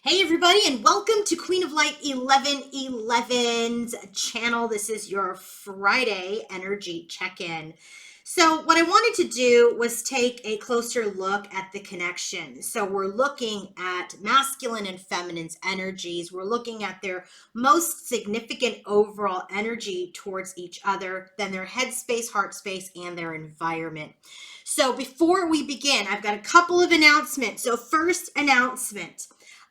Hey everybody, and welcome to Queen of Light 1111's channel. This is your Friday energy check-in. So what I wanted to do was take a closer look at the connection. So we're looking at masculine and feminine's energies. We're looking at their most significant overall energy towards each other, then their head space, heart space, and their environment. So before we begin, I've got a couple of announcements. So first announcement.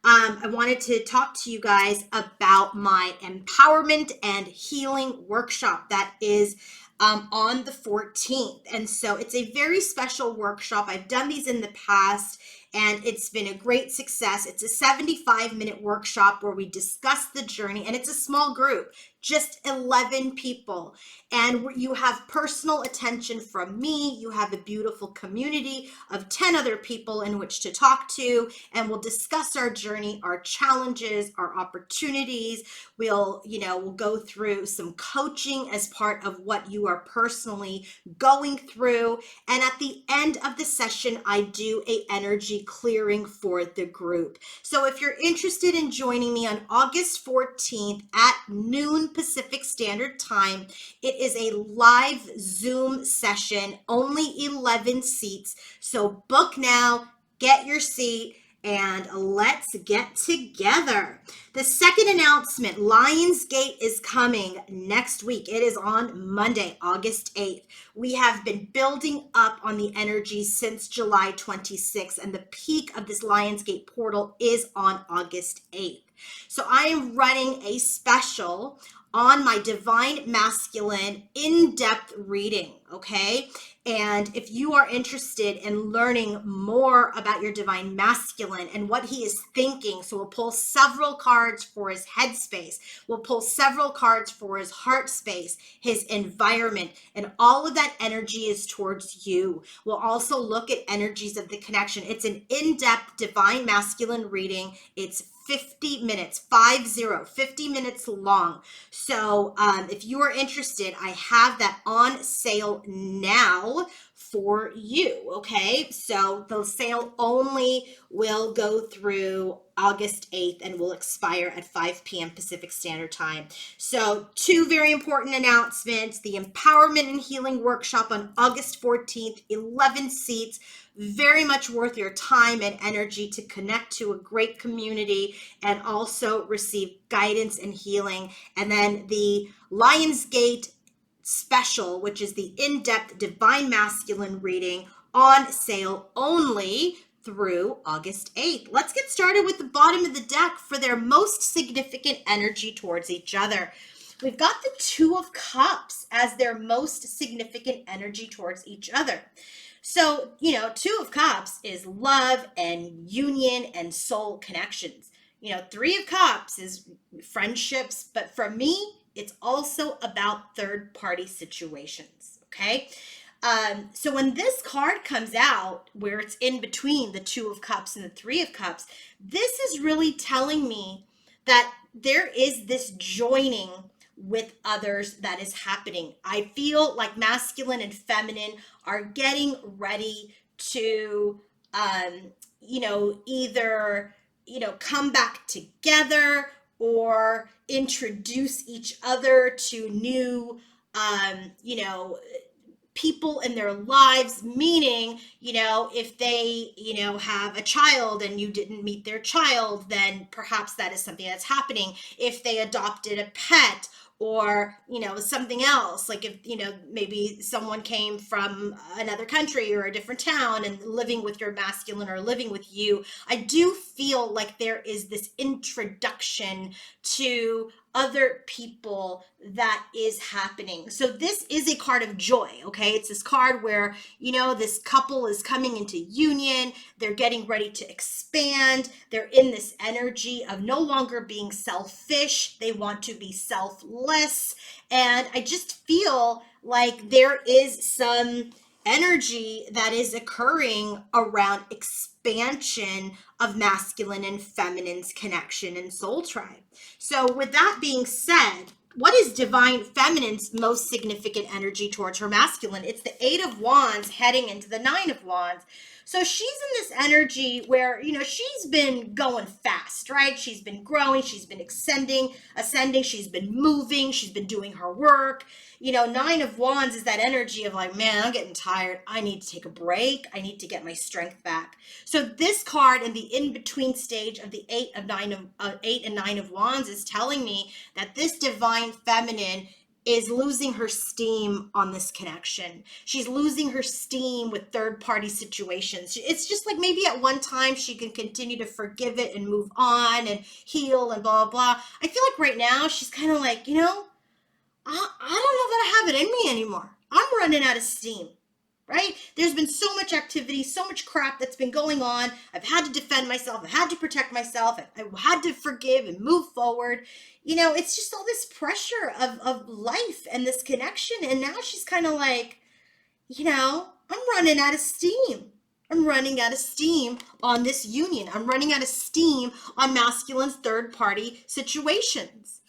I wanted to talk to you guys about my empowerment and healing workshop that is on the 14th. And so it's a very special workshop. I've done these in the past and it's been a great success. It's a 75-minute workshop where we discuss the journey, and it's a small group, just 11 people. And you have personal attention from me. You have a beautiful community of 10 other people in which to talk to, and we'll discuss our journey, our challenges, our opportunities. We'll go through some coaching as part of what you are personally going through. And at the end of the session, I do a energy clearing for the group. So if you're interested in joining me on August 14th at noon Pacific Standard Time, it is a live Zoom session, only 11 seats. So book now, get your seat, and let's get together. The second announcement, Lionsgate is coming next week. It is on Monday, August 8th. We have been building up on the energy since July 26th, and the peak of this Lionsgate portal is on August 8th. So I am running a special on my Divine Masculine in-depth reading, okay? And if you are interested in learning more about your Divine Masculine and what he is thinking, so we'll pull several cards for his headspace, we'll pull several cards for his heart space, his environment, and all of that energy is towards you. We'll also look at energies of the connection. It's an in-depth Divine Masculine reading. It's 50 minutes, 50 minutes long. So if you are interested, I have that on sale now for you, okay? So the sale only will go through August 8th and will expire at 5 p.m. Pacific Standard Time. So two very important announcements. The Empowerment and Healing Workshop on August 14th, 11 seats. Very much worth your time and energy to connect to a great community and also receive guidance and healing. And then the Lionsgate special, which is the in-depth Divine Masculine reading, on sale only through August 8th. Let's get started with the bottom of the deck for their most significant energy towards each other. We've got the Two of Cups as their most significant energy towards each other. So, Two of Cups is love and union and soul connections. Three of Cups is friendships, but for me, it's also about third-party situations, okay? So when this card comes out, where it's in between the Two of Cups and the Three of Cups, this is really telling me that there is this joining with others that is happening. I feel like masculine and feminine are getting ready to, either, come back together or introduce each other to new, people in their lives, meaning, if they, have a child and you didn't meet their child, then perhaps that is something that's happening. If they adopted a pet, or something else, like if maybe someone came from another country or a different town and living with your masculine or living with you, I do feel like there is this introduction to other people that is happening. So this is a card of joy, okay? It's this card where, this couple is coming into union, they're getting ready to expand, they're in this energy of no longer being selfish, they want to be selfless, and I just feel like there is some energy that is occurring around expansion of masculine and feminine's connection and soul tribe. So with that being said, what is divine feminine's most significant energy towards her masculine? It's the Eight of Wands heading into the Nine of Wands, So she's in this energy where, she's been going fast, right? She's been growing, she's been ascending, she's been moving, she's been doing her work. Nine of Wands is that energy of like, man, I'm getting tired. I need to take a break. I need to get my strength back. So this card in the in-between stage of the eight and nine of Wands is telling me that this divine feminine is losing her steam on this connection. She's losing her steam with third-party situations. It's just like maybe at one time she can continue to forgive it and move on and heal and blah, blah, blah. I feel like right now she's kind of like, I don't know that I have it in me anymore. I'm running out of steam, right? There's been so much activity, so much crap that's been going on. I've had to defend myself. I've had to protect myself. I've had to forgive and move forward. It's just all this pressure of life and this connection. And now she's kind of like, I'm running out of steam. I'm running out of steam on this union. I'm running out of steam on masculine's third-party situations.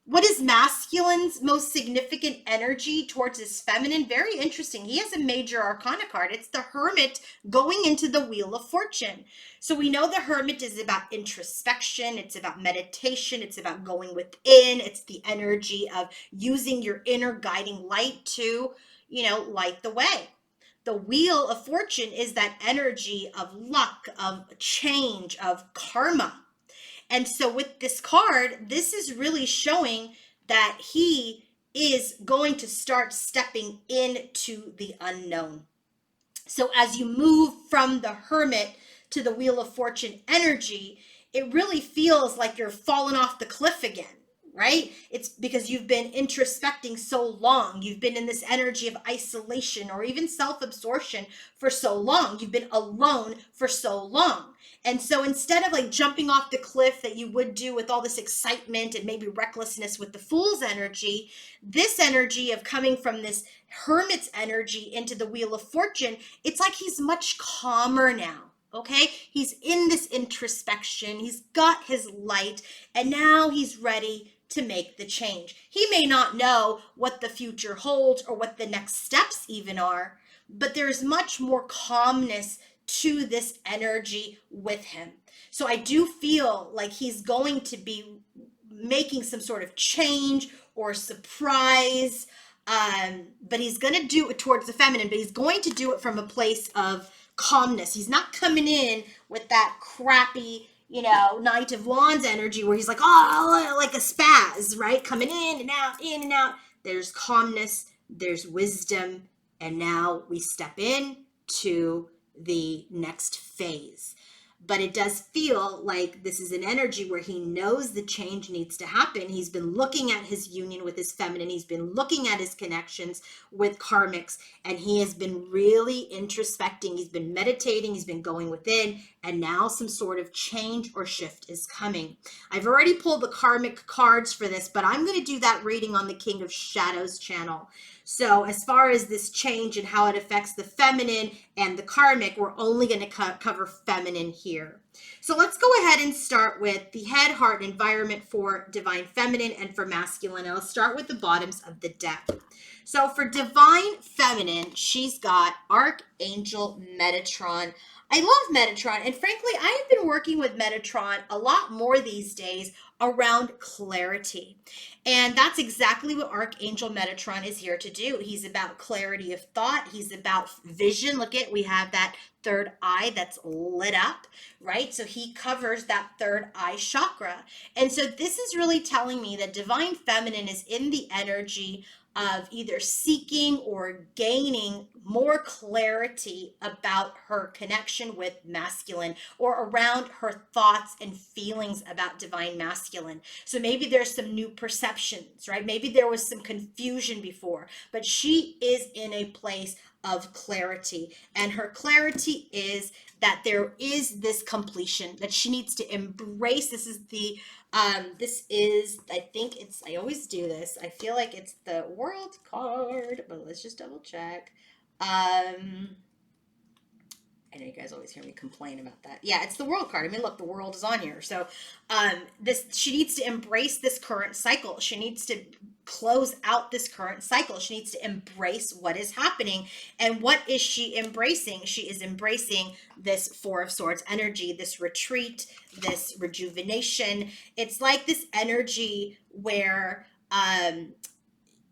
What is masculine's most significant energy towards his feminine? Very interesting. He has a major arcana card. It's the Hermit going into the Wheel of Fortune. So we know the Hermit is about introspection. It's about meditation. It's about going within. It's the energy of using your inner guiding light to, light the way. The Wheel of Fortune is that energy of luck, of change, of karma. And so with this card, this is really showing that he is going to start stepping into the unknown. So as you move from the Hermit to the Wheel of Fortune energy, it really feels like you're falling off the cliff again, right? It's because you've been introspecting so long. You've been in this energy of isolation or even self-absorption for so long. You've been alone for so long. And so instead of like jumping off the cliff that you would do with all this excitement and maybe recklessness with the Fool's energy, this energy of coming from this Hermit's energy into the Wheel of Fortune, it's like he's much calmer now. Okay, he's in this introspection, he's got his light, and now he's ready to make the change. He may not know what the future holds or what the next steps even are, but there's much more calmness to this energy with him. So I do feel like he's going to be making some sort of change or surprise, but he's going to do it towards the feminine, but he's going to do it from a place of calmness. He's not coming in with that crappy, Knight of Wands energy where he's like, oh, like a spaz, right? Coming in and out, in and out. There's calmness, there's wisdom, and now we step in to the next phase. But it does feel like this is an energy where he knows the change needs to happen. He's been looking at his union with his feminine. He's been looking at his connections with karmics, and he has been really introspecting. He's been meditating. He's been going within, and now some sort of change or shift is coming. I've already pulled the karmic cards for this, but I'm going to do that reading on the King of Shadows channel. So as far as this change and how it affects the feminine and the karmic, we're only going to cover feminine here. So let's go ahead and start with the head, heart, and environment for divine feminine and for masculine. And let's start with the bottoms of the deck. So for divine feminine, she's got Archangel Metatron. I love Metatron, and frankly, I have been working with Metatron a lot more these days around clarity. And that's exactly what Archangel Metatron is here to do. He's about clarity of thought. He's about vision. Look at, we have that third eye that's lit up, right? So he covers that third eye chakra. And so this is really telling me that divine feminine is in the energy of either seeking or gaining more clarity about her connection with masculine or around her thoughts and feelings about divine masculine. So maybe there's some new perceptions, right? Maybe there was some confusion before, but she is in a place of clarity. And her clarity is that there is this completion that she needs to embrace. This is the I think it's, I always do this. I feel like it's the World card, but let's just double check. I I know you guys always hear me complain about that. Yeah, it's the world card. I mean, look, the world is on here. So this she needs to embrace this current cycle. She needs to close out this current cycle. She needs to embrace what is happening. And what is she embracing? She is embracing this Four of Swords energy, this retreat, this rejuvenation. It's like this energy where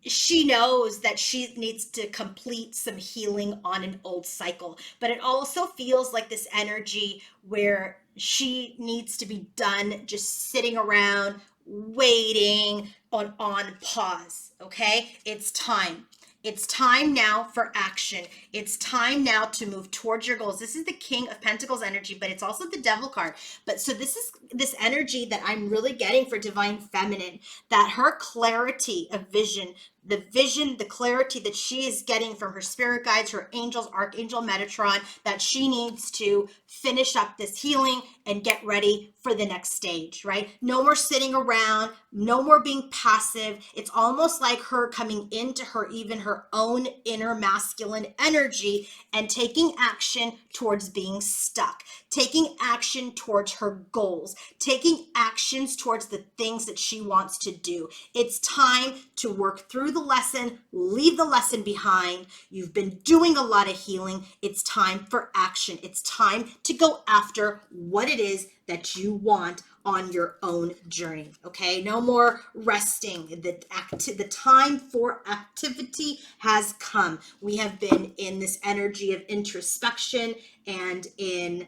she knows that she needs to complete some healing on an old cycle, but it also feels like this energy where she needs to be done just sitting around waiting on pause. Okay, it's time. It's time now for action. It's time now to move towards your goals. This is the King of Pentacles energy, but it's also the Devil card. But so this is this energy that I'm really getting for Divine Feminine, that her clarity of vision, the clarity that she is getting from her spirit guides, her angels, Archangel Metatron, that she needs to finish up this healing and get ready for the next stage, right? No more sitting around, no more being passive. It's almost like her coming into her, even her own inner masculine energy and taking action towards being stuck, taking action towards her goals, taking actions towards the things that she wants to do. It's time to work through the lesson, leave the lesson behind. You've been doing a lot of healing. It's time for action. It's time to go after what it is that you want on your own journey. Okay, no more resting. The time for activity has come. We have been in this energy of introspection and in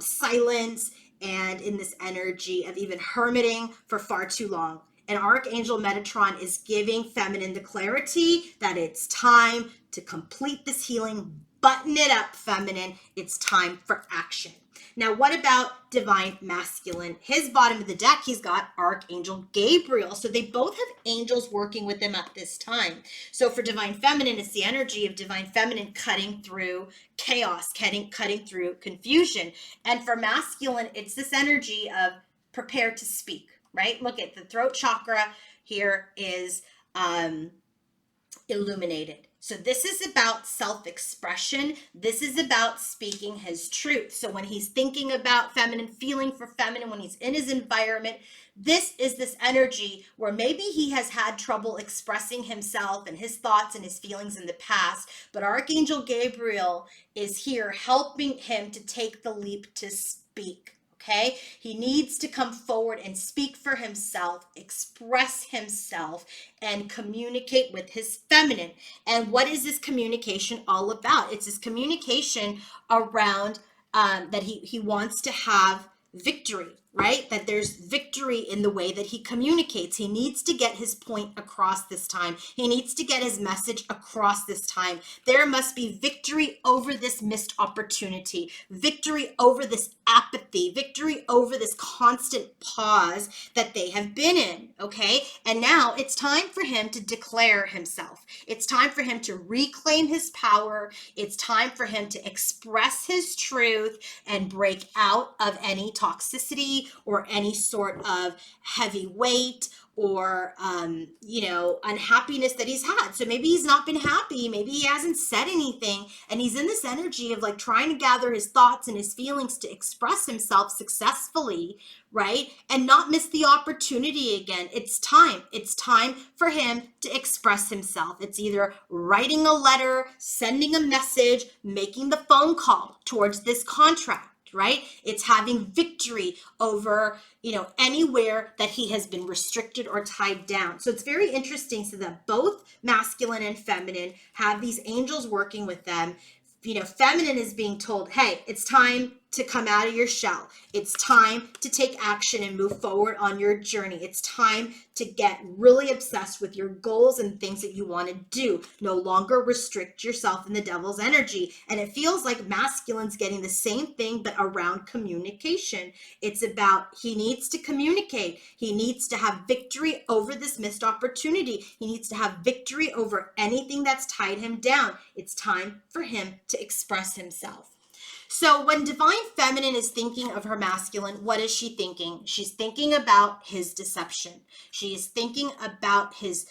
silence and in this energy of even hermiting for far too long. And Archangel Metatron is giving feminine the clarity that it's time to complete this healing. Button it up, feminine. It's time for action. Now, what about Divine Masculine? His bottom of the deck, he's got Archangel Gabriel. So they both have angels working with them at this time. So for Divine Feminine, it's the energy of Divine Feminine cutting through chaos, cutting through confusion. And for Masculine, it's this energy of prepare to speak, right? Look at the throat chakra here is illuminated. So this is about self-expression. This is about speaking his truth. So when he's thinking about feminine, feeling for feminine, when he's in his environment, this is this energy where maybe he has had trouble expressing himself and his thoughts and his feelings in the past, but Archangel Gabriel is here helping him to take the leap to speak. Okay, he needs to come forward and speak for himself, express himself, and communicate with his feminine. And what is this communication all about? It's this communication around that he wants to have victory, right? That there's victory in the way that he communicates. He needs to get his point across this time. He needs to get his message across this time. There must be victory over this missed opportunity, victory over this apathy, victory over this constant pause that they have been in, okay? And now it's time for him to declare himself. It's time for him to reclaim his power. It's time for him to express his truth and break out of any toxicity or any sort of heavy weight or unhappiness that he's had. So maybe he's not been happy, maybe he hasn't said anything, and he's in this energy of like trying to gather his thoughts and his feelings to express himself successfully, right? And not miss the opportunity again. It's time for him to express himself. It's either writing a letter, sending a message, making the phone call towards this contract, right? It's having victory over, anywhere that he has been restricted or tied down. So it's very interesting, so that both masculine and feminine have these angels working with them. Feminine is being told, hey, it's time to come out of your shell. It's time to take action and move forward on your journey. It's time to get really obsessed with your goals and things that you want to do. No longer restrict yourself in the devil's energy. And it feels like masculine's getting the same thing, but around communication. It's about he needs to communicate. He needs to have victory over this missed opportunity. He needs to have victory over anything that's tied him down. It's time for him to express himself. So when Divine Feminine is thinking of her masculine, what is she thinking? She's thinking about his deception. She is thinking about his,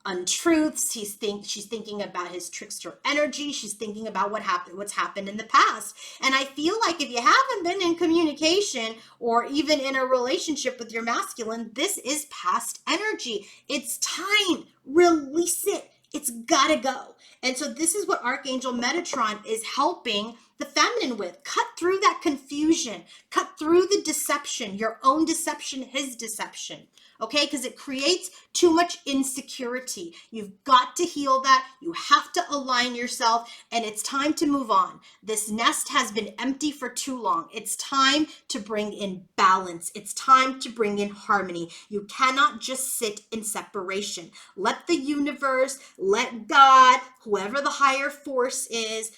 untruths. She's thinking about his trickster energy. She's thinking about what's happened in the past. And I feel like if you haven't been in communication or even in a relationship with your masculine, this is past energy. It's time. Release it. It's gotta go. And so this is what Archangel Metatron is helping the feminine with. Cut through that confusion. Cut through the deception, your own deception, his deception. Okay, because it creates too much insecurity. You've got to heal that. You have to align yourself, and it's time to move on. This nest has been empty for too long. It's time to bring in balance. It's time to bring in harmony. You cannot just sit in separation. Let the universe, let God, whoever the higher force is,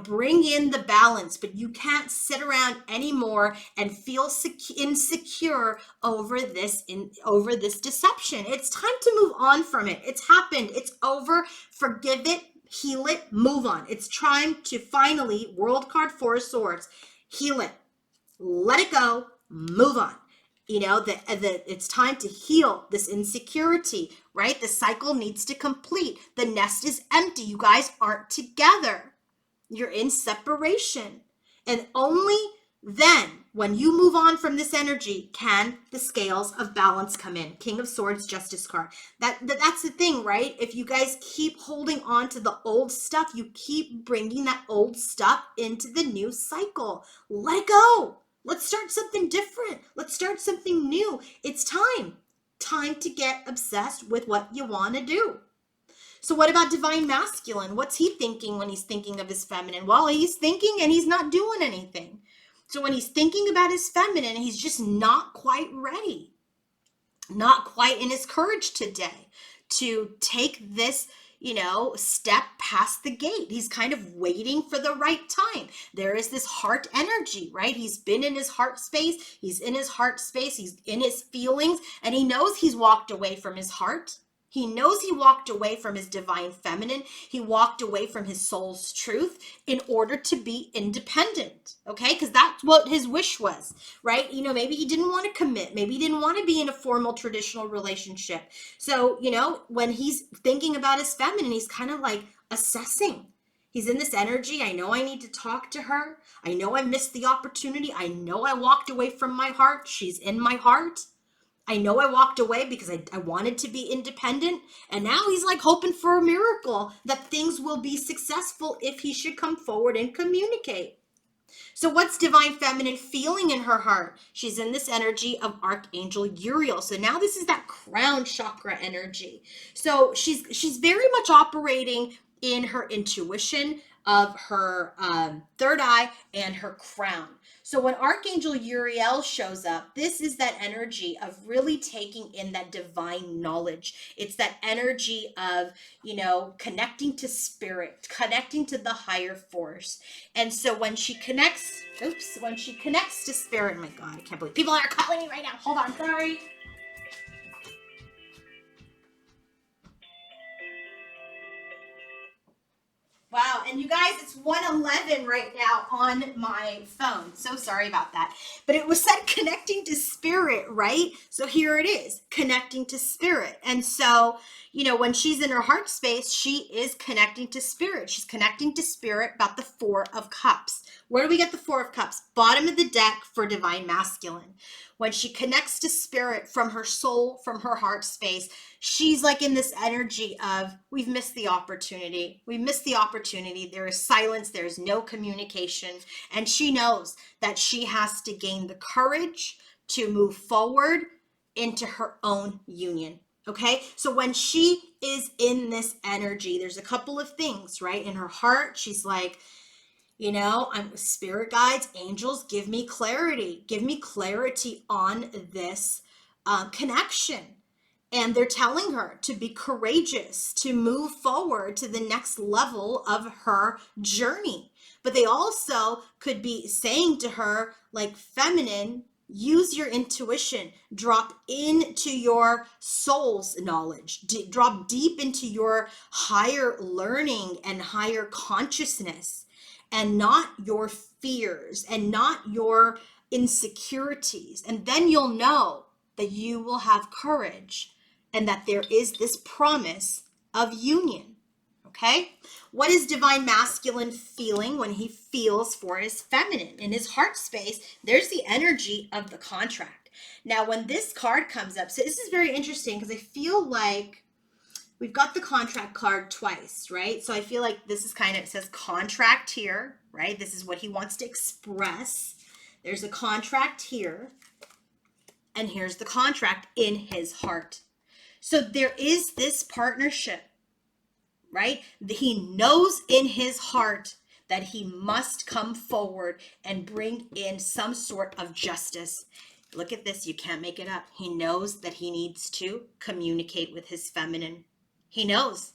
bring in the balance, but you can't sit around anymore and feel insecure over this deception. It's time to move on from it. It's happened. It's over. Forgive it, heal it, move on. It's time to finally, World card, Four of Swords, heal it, let it go, move on. It's time to heal this insecurity, right? The cycle needs to complete. The nest is empty. You guys aren't together. You're in separation. And only then, when you move on from this energy, can the scales of balance come in. King of Swords, Justice card. That's the thing, right? If you guys keep holding on to the old stuff, you keep bringing that old stuff into the new cycle. Let it go. Let's start something different. Let's start something new. It's time. Time to get obsessed with what you want to do. So what about Divine Masculine? What's he thinking when he's thinking of his feminine? Well, he's thinking and he's not doing anything. So when he's thinking about his feminine, he's just not quite ready. Not quite in his courage today to take this, step past the gate. He's kind of waiting for the right time. There is this heart energy, right? He's been in his heart space. He's in his heart space. He's in his feelings, and he knows he's walked away from his heart. He knows he walked away from his divine feminine. He walked away from his soul's truth in order to be independent, okay? Because that's what his wish was, right? Maybe he didn't want to commit. Maybe he didn't want to be in a formal traditional relationship. So, when he's thinking about his feminine, he's kind of like assessing. He's in this energy. I know I need to talk to her. I know I missed the opportunity. I know I walked away from my heart. She's in my heart. I know I walked away because I wanted to be independent. And now he's like hoping for a miracle that things will be successful if he should come forward and communicate. So what's Divine Feminine feeling in her heart? She's in this energy of Archangel Uriel. So now this is that crown chakra energy. So she's very much operating in her intuition of her third eye and her crown. So when Archangel Uriel shows up, this is that energy of really taking in that divine knowledge. It's that energy of, connecting to spirit, connecting to the higher force. And so when she connects to spirit, oh my God, I can't believe people are calling me right now. Hold on, sorry. Wow, and you guys, it's 1:11 right now on my phone. So sorry about that. But it was said connecting to spirit, right? So here it is, connecting to spirit. And so, when she's in her heart space, she is connecting to spirit. She's connecting to spirit about the Four of Cups. Where do we get the Four of Cups? Bottom of the deck for Divine Masculine. When she connects to spirit from her soul, from her heart space, she's like in this energy of, we've missed the opportunity. We missed the opportunity. There is silence. There is no communication. And she knows that she has to gain the courage to move forward into her own union. Okay, so when she is in this energy, there's a couple of things, right? In her heart, she's like, I'm spirit guides, angels, give me clarity. Give me clarity on this connection. And they're telling her to be courageous, to move forward to the next level of her journey. But they also could be saying to her, like, feminine, use your intuition, drop into your soul's knowledge, drop deep into your higher learning and higher consciousness, and not your fears and not your insecurities. And then you'll know that you will have courage and that there is this promise of union. Okay? What is divine masculine feeling when he feels for his feminine? In his heart space, there's the energy of the contract. Now, when this card comes up, so this is very interesting because I feel like we've got the contract card twice, right? So I feel like this is kind of, it says contract here, right? This is what he wants to express. There's a contract here, and here's the contract in his heart. So there is this partnership, right? He knows in his heart that he must come forward and bring in some sort of justice. Look at this, you can't make it up. He knows that he needs to communicate with his feminine. He knows.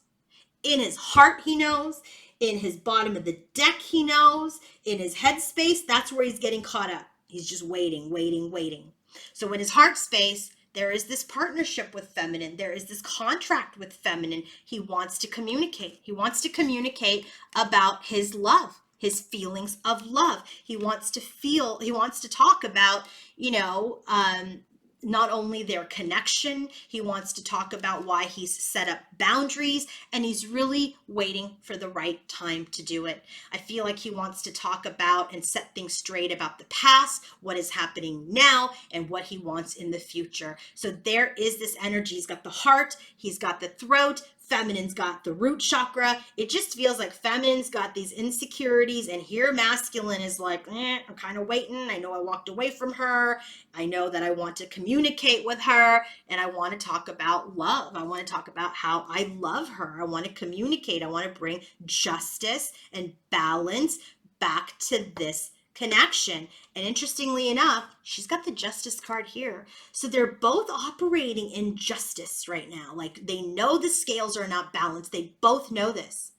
In his heart, he knows. In his bottom of the deck, he knows. In his headspace, that's where he's getting caught up. He's just waiting, waiting, waiting. So in his heart space, there is this partnership with feminine. There is this contract with feminine. He wants to communicate. He wants to communicate about his love, his feelings of love. He wants to talk about, not only their connection, he wants to talk about why he's set up boundaries, and he's really waiting for the right time to do it. I feel like he wants to talk about and set things straight about the past, what is happening now, and what he wants in the future. So there is this energy. He's got the heart, he's got the throat, feminine's got the root chakra. It just feels like feminine's got these insecurities, and here masculine is like, I'm kind of waiting. I know I walked away from her. I know that I want to communicate with her, and I want to talk about love. I want to talk about how I love her. I want to communicate. I want to bring justice and balance back to this connection. And interestingly enough, she's got the justice card here. So they're both operating in justice right now. Like, they know the scales are not balanced. They both know this.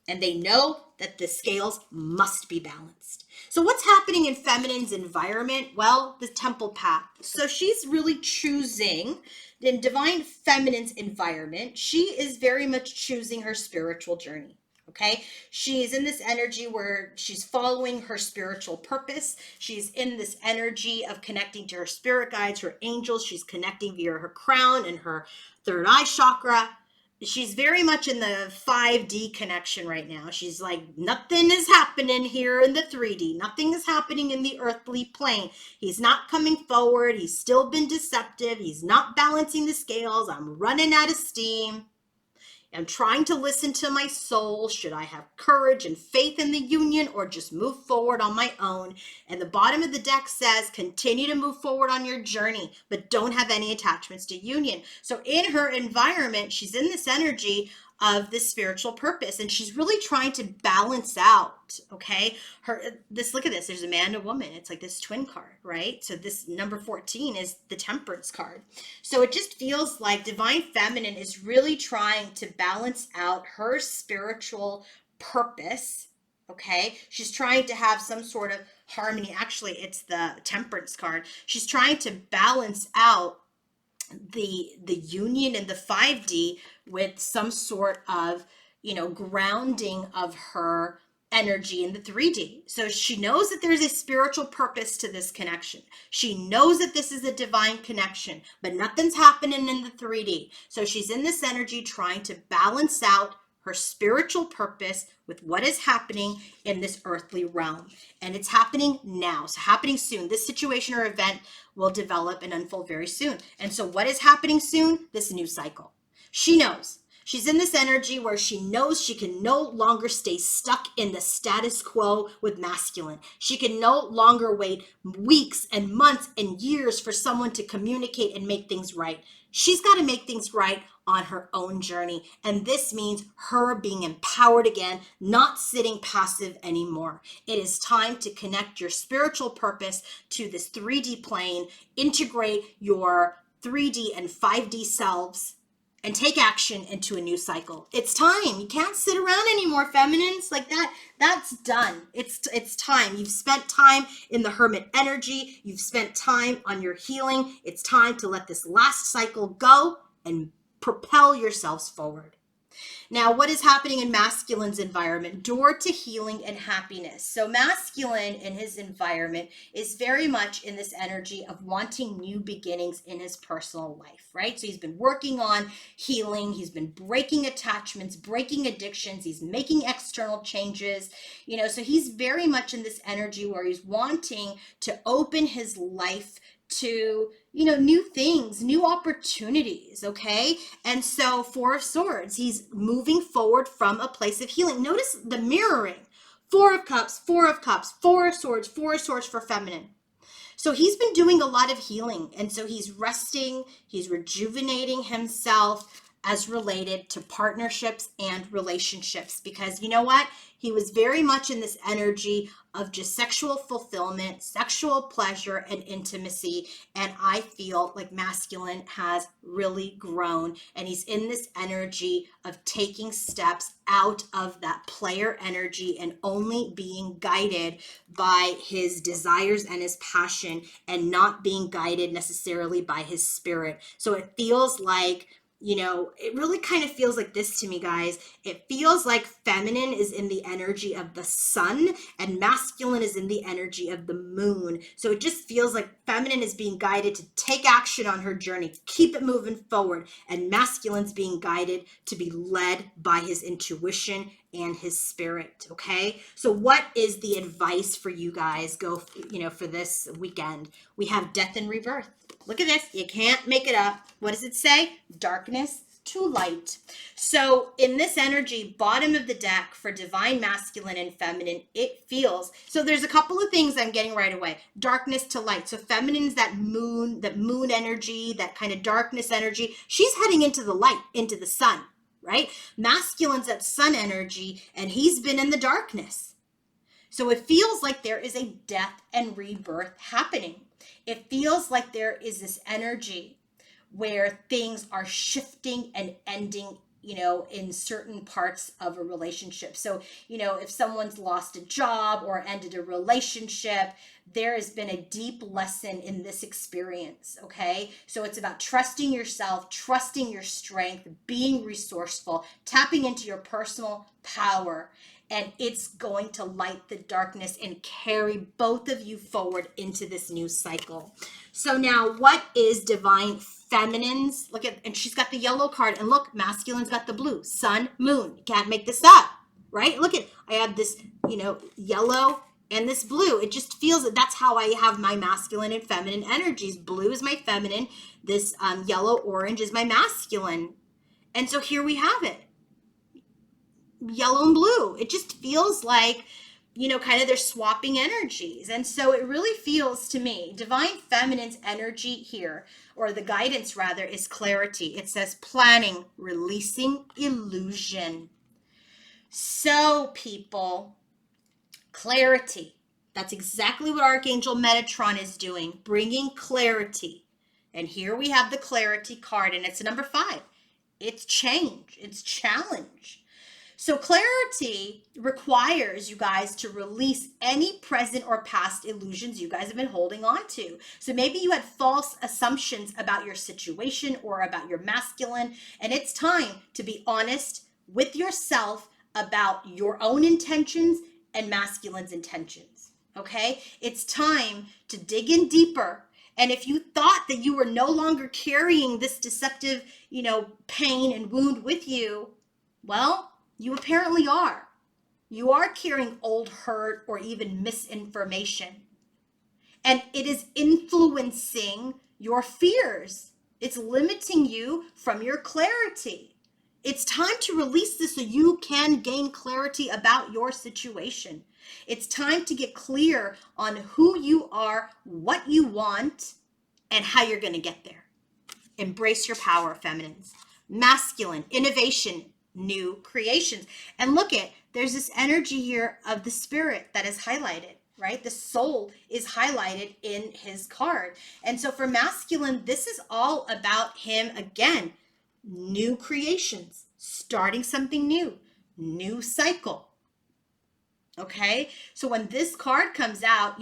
And they know that the scales must be balanced. So what's happening in feminine's environment? Well, the temple path. So she's really choosing, in divine feminine's environment, she is very much choosing her spiritual journey. Okay, she's in this energy where she's following her spiritual purpose. She's in this energy of connecting to her spirit guides, her angels. She's connecting via her crown and her third eye chakra. She's very much in the 5D connection right now. She's like, nothing is happening here in the 3D. Nothing is happening in the earthly plane. He's not coming forward. He's still been deceptive. He's not balancing the scales. I'm running out of steam. I'm trying to listen to my soul. Should I have courage and faith in the union or just move forward on my own? And the bottom of the deck says, continue to move forward on your journey, but don't have any attachments to union. So in her environment, she's in this energy of this spiritual purpose, and she's really trying to balance out, okay? Look at this, there's a man and a woman. It's like this twin card, right? So this number 14 is the temperance card. So it just feels like divine feminine is really trying to balance out her spiritual purpose, okay? She's trying to have some sort of harmony. Actually, it's the temperance card. She's trying to balance out the union in the 5D with some sort of, grounding of her energy in the 3D. So she knows that there's a spiritual purpose to this connection. She knows that this is a divine connection, but nothing's happening in the 3D. So she's in this energy trying to balance out her spiritual purpose with what is happening in this earthly realm. And it's happening now. It's happening soon. This situation or event will develop and unfold very soon. And so what is happening soon? This new cycle. She knows. She's in this energy where she knows she can no longer stay stuck in the status quo with masculine. She can no longer wait weeks and months and years for someone to communicate and make things right. She's got to make things right on her own journey. And this means her being empowered again, not sitting passive anymore. It is time to connect your spiritual purpose to this 3D plane, integrate your 3D and 5D selves, and take action into a new cycle. It's time. You can't sit around anymore, feminines. Like that. That's done. It's time. You've spent time in the hermit energy. You've spent time on your healing. It's time to let this last cycle go and propel yourselves forward. Now, what is happening in masculine's environment? Door to healing and happiness. So masculine in his environment is very much in this energy of wanting new beginnings in his personal life, right? So he's been working on healing. He's been breaking attachments, breaking addictions. He's making external changes, so he's very much in this energy where he's wanting to open his life to new things, new opportunities. Okay, and so Four of Swords, he's moving forward from a place of healing. Notice the mirroring. Four of Cups, Four of Cups, Four of Swords for feminine. So he's been doing a lot of healing, and so he's resting, he's rejuvenating himself as related to partnerships and relationships, because you know what? He was very much in this energy of just sexual fulfillment, sexual pleasure, and intimacy. And I feel like masculine has really grown, and he's in this energy of taking steps out of that player energy and only being guided by his desires and his passion, and not being guided necessarily by his spirit. So it feels like, it really kind of feels like this to me, guys. It feels like feminine is in the energy of the sun and masculine is in the energy of the moon. So it just feels like feminine is being guided to take action on her journey, keep it moving forward, and masculine's being guided to be led by his intuition and his spirit. Okay, so what is the advice for you guys for this weekend? We have death and rebirth. Look at this. You can't make it up. What does it say? Darkness to light. So in this energy, bottom of the deck for divine masculine and feminine, it feels, so there's a couple of things I'm getting right away. Darkness to light. So feminine's that moon energy, that kind of darkness energy. She's heading into the light, into the sun, right? Masculine's that sun energy, and he's been in the darkness. So it feels like there is a death and rebirth happening. It feels like there is this energy where things are shifting and ending, in certain parts of a relationship. So, if someone's lost a job or ended a relationship, there has been a deep lesson in this experience. Okay. So it's about trusting yourself, trusting your strength, being resourceful, tapping into your personal power. And it's going to light the darkness and carry both of you forward into this new cycle. So now, what is divine feminine's? Look at, and she's got the yellow card, and look, masculine's got the blue. Sun, moon. You can't make this up, right? Look at, I have this, yellow and this blue. It just feels that that's how I have my masculine and feminine energies. Blue is my feminine. This yellow orange is my masculine. And so here we have it. Yellow and blue. It just feels like, kind of they're swapping energies. And so it really feels to me, divine feminine's energy here, or the guidance rather, is clarity. It says planning, releasing illusion. So people, clarity. That's exactly what Archangel Metatron is doing, bringing clarity. And here we have the clarity card, and it's number 5. It's change. It's challenge. So clarity requires you guys to release any present or past illusions you guys have been holding on to. So maybe you had false assumptions about your situation or about your masculine, and it's time to be honest with yourself about your own intentions and masculine's intentions. Okay? It's time to dig in deeper. And if you thought that you were no longer carrying this deceptive, pain and wound with you, well, you apparently are. You are carrying old hurt or even misinformation. And it is influencing your fears. It's limiting you from your clarity. It's time to release this so you can gain clarity about your situation. It's time to get clear on who you are, what you want, and how you're going to get there. Embrace your power, feminines. Masculine, innovation, new creations. And look at, there's this energy here of the spirit that is highlighted, right? The soul is highlighted in his card. And so for masculine, this is all about him, again, new creations, starting something new, new cycle. Okay, so when this card comes out,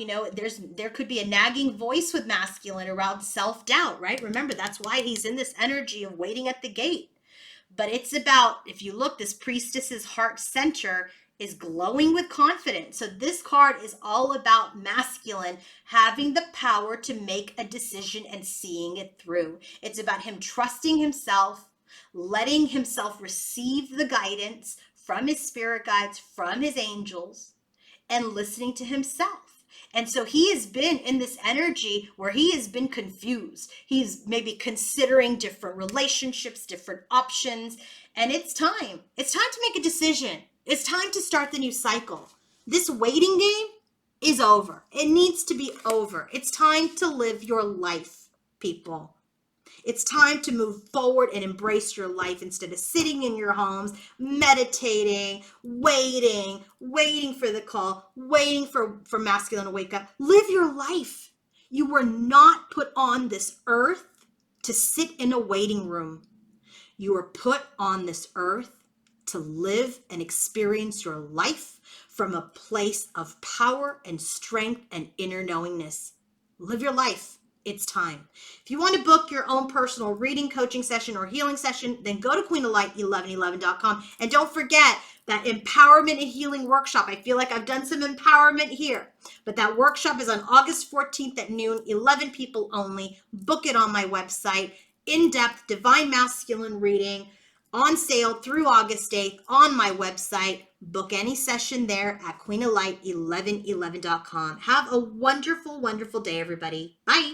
there could be a nagging voice with masculine around self-doubt, right? Remember, that's why he's in this energy of waiting at the gate. But it's about, if you look, this priestess's heart center is glowing with confidence. So this card is all about masculine having the power to make a decision and seeing it through. It's about him trusting himself, letting himself receive the guidance from his spirit guides, from his angels, and listening to himself. And so he has been in this energy where he has been confused. He's maybe considering different relationships, different options, and it's time. It's time to make a decision. It's time to start the new cycle. This waiting game is over. It needs to be over. It's time to live your life, people. It's time to move forward and embrace your life instead of sitting in your homes, meditating, waiting for the call, waiting for masculine to wake up. Live your life. You were not put on this earth to sit in a waiting room. You were put on this earth to live and experience your life from a place of power and strength and inner knowingness. Live your life. It's time. If you want to book your own personal reading, coaching session, or healing session, then go to queenoflight1111.com. And don't forget that empowerment and healing workshop. I feel like I've done some empowerment here, but that workshop is on August 14th at noon, 11 people only. Book it on my website. In-depth divine masculine reading on sale through August 8th on my website. Book any session there at queenoflight1111.com. Have a wonderful, wonderful day, everybody. Bye.